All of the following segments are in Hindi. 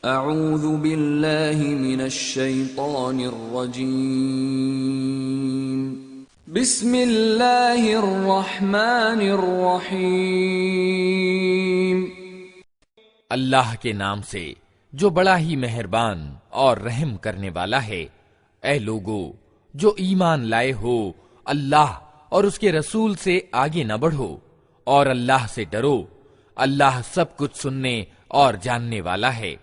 अऊज़ु बिल्लाहि मिनश शैतानिर रजीम। बिस्मिल्लाहिर रहमानिर रहीम। अल्लाह के नाम से जो बड़ा ही मेहरबान और रहम करने वाला है। ऐ लोगो जो ईमान लाए हो, अल्लाह और उसके रसूल से आगे न बढ़ो और अल्लाह से डरो। अल्लाह सब कुछ सुनने और जानने वाला है।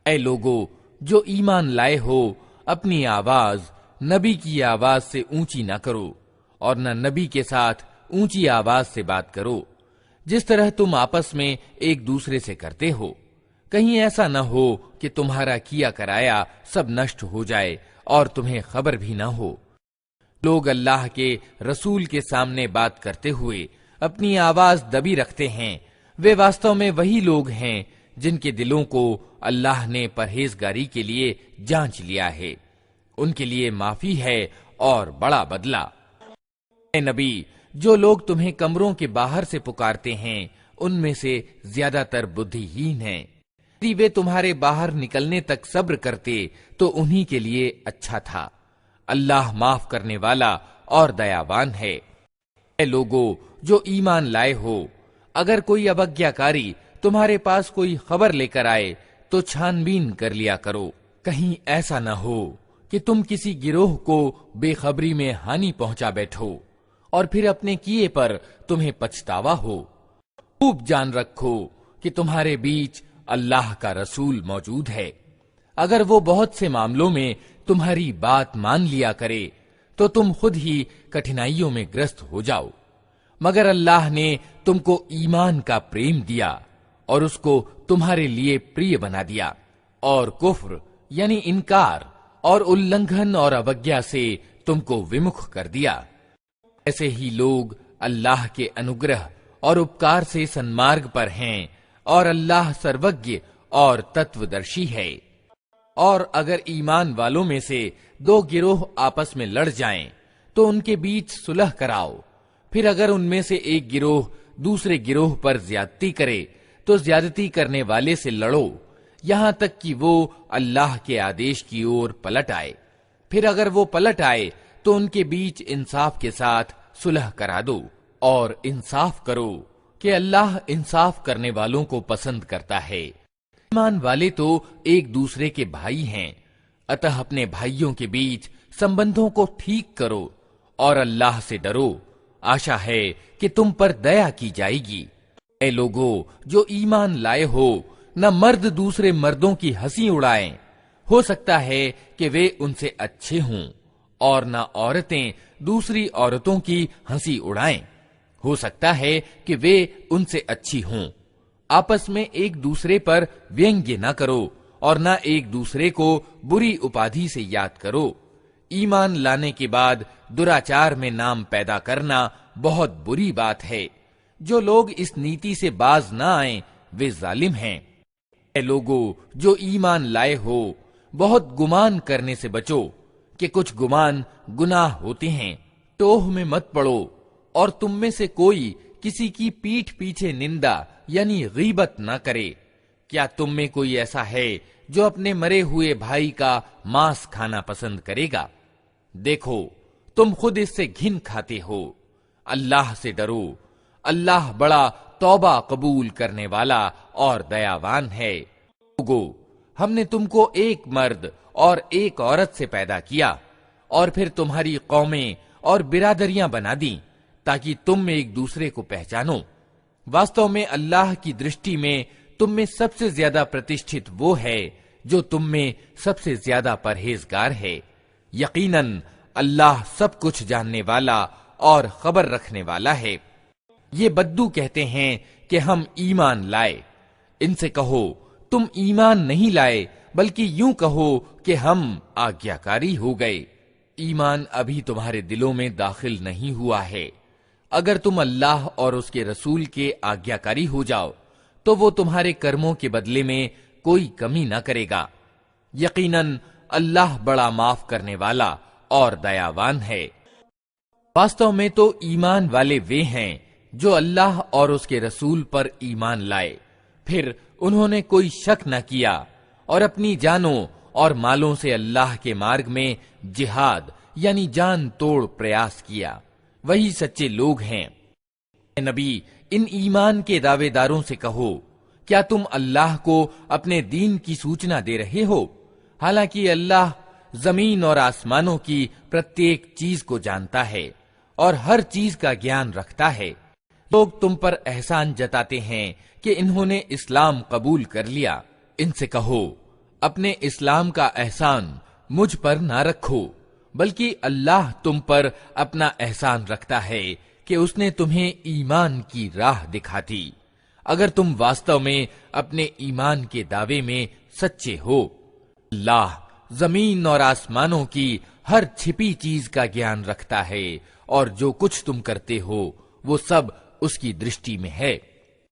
ऐ लोगो जो ईमान लाए हो, अपनी आवाज नबी की आवाज से ऊंची न करो और न नबी के साथ ऊंची आवाज से बात करो, जिस तरह तुम आपस में एक दूसरे से करते हो। कहीं ऐसा न हो कि तुम्हारा किया कराया सब नष्ट हो जाए और तुम्हें खबर भी न हो। लोग अल्लाह के रसूल के सामने बात करते हुए अपनी आवाज दबी रखते हैं, वे वास्तव में वही लोग हैं जिनके दिलों को अल्लाह ने परहेजगारी के लिए जांच लिया है। उनके लिए माफी है और बड़ा बदला। ऐ नबी, जो लोग तुम्हें कमरों के बाहर से पुकारते हैं, उनमें से ज्यादातर बुद्धिहीन हैं। यदि वे तुम्हारे बाहर निकलने तक सब्र करते तो उन्हीं के लिए अच्छा था। अल्लाह माफ करने वाला और दयावान है। ऐ लोगो जो ईमान लाए हो, अगर कोई अवज्ञाकारी तुम्हारे पास कोई खबर लेकर आए तो छानबीन कर लिया करो। कहीं ऐसा न हो कि तुम किसी गिरोह को बेखबरी में हानि पहुंचा बैठो और फिर अपने किए पर तुम्हें पछतावा हो। खूब जान रखो कि तुम्हारे बीच अल्लाह का रसूल मौजूद है। अगर वो बहुत से मामलों में तुम्हारी बात मान लिया करे तो तुम खुद ही कठिनाइयों में ग्रस्त हो जाओ। मगर अल्लाह ने तुमको ईमान का प्रेम दिया और उसको तुम्हारे लिए प्रिय बना दिया और कुफ्र यानी इनकार और उल्लंघन और अवज्ञा से तुमको विमुख कर दिया। ऐसे ही लोग अल्लाह के अनुग्रह और उपकार से सन्मार्ग पर हैं और अल्लाह सर्वज्ञ और तत्वदर्शी है। और अगर ईमान वालों में से दो गिरोह आपस में लड़ जाएं, तो उनके बीच सुलह कराओ। फिर अगर उनमें से एक गिरोह दूसरे गिरोह पर ज्यादती करे तो ज्यादती करने वाले से लड़ो, यहां तक कि वो अल्लाह के आदेश की ओर पलट आए। फिर अगर वो पलट आए तो उनके बीच इंसाफ के साथ सुलह करा दो और इंसाफ करो कि अल्लाह इंसाफ करने वालों को पसंद करता है। ईमान वाले तो एक दूसरे के भाई हैं, अतः अपने भाइयों के बीच संबंधों को ठीक करो और अल्लाह से डरो। आशा है कि तुम पर दया की जाएगी। ऐ लोगो जो ईमान लाए हो, न मर्द दूसरे मर्दों की हंसी उड़ाएं। हो सकता है कि वे उनसे अच्छे हों, और न औरतें दूसरी औरतों की हंसी उड़ाएं। हो सकता है कि वे उनसे अच्छी हों। आपस में एक दूसरे पर व्यंग्य न करो और न एक दूसरे को बुरी उपाधि से याद करो। ईमान लाने के बाद दुराचार में नाम पैदा करना बहुत बुरी बात है। जो लोग इस नीति से बाज न आए वे जालिम हैं। ऐ लोगो जो ईमान लाए हो, बहुत गुमान करने से बचो कि कुछ गुमान गुनाह होते हैं। टोह में मत पड़ो और तुम में से कोई किसी की पीठ पीछे निंदा यानी गीबत न करे। क्या तुम में कोई ऐसा है जो अपने मरे हुए भाई का मांस खाना पसंद करेगा? देखो तुम खुद इससे घिन खाते हो। अल्लाह से डरो, अल्लाह बड़ा तौबा कबूल करने वाला और दयावान है। लोगो हमने तुमको एक मर्द और एक औरत से पैदा किया और फिर तुम्हारी कौमें और बिरादरियां बना दी ताकि तुम एक दूसरे को पहचानो। वास्तव में अल्लाह की दृष्टि में तुम में सबसे ज्यादा प्रतिष्ठित वो है जो तुम में सबसे ज्यादा परहेजगार है। यकीनन अल्लाह सब कुछ जानने वाला और खबर रखने वाला है। ये बद्दू कहते हैं कि हम ईमान लाए। इनसे कहो तुम ईमान नहीं लाए, बल्कि यूं कहो कि हम आज्ञाकारी हो गए। ईमान अभी तुम्हारे दिलों में दाखिल नहीं हुआ है। अगर तुम अल्लाह और उसके रसूल के आज्ञाकारी हो जाओ तो वो तुम्हारे कर्मों के बदले में कोई कमी न करेगा। यकीनन अल्लाह बड़ा माफ करने वाला और दयावान है। वास्तव में तो ईमान वाले वे हैं जो अल्लाह और उसके रसूल पर ईमान लाए, फिर उन्होंने कोई शक न किया और अपनी जानों और मालों से अल्लाह के मार्ग में जिहाद यानी जान तोड़ प्रयास किया, वही सच्चे लोग हैं। नबी, इन ईमान के दावेदारों से कहो, क्या तुम अल्लाह को अपने दीन की सूचना दे रहे हो, हालांकि अल्लाह जमीन और आसमानों की प्रत्येक चीज को जानता है और हर चीज का ज्ञान रखता है। लोग तुम पर एहसान जताते हैं कि इन्होंने इस्लाम कबूल कर लिया। इनसे कहो, अपने इस्लाम का एहसान मुझ पर ना रखो, बल्कि अल्लाह तुम पर अपना एहसान रखता है कि उसने तुम्हें ईमान की राह दिखा दी, अगर तुम वास्तव में अपने ईमान के दावे में सच्चे हो। अल्लाह जमीन और आसमानों की हर छिपी चीज का ज्ञान रखता है और जो कुछ तुम करते हो वो सब उसकी दृष्टि में है।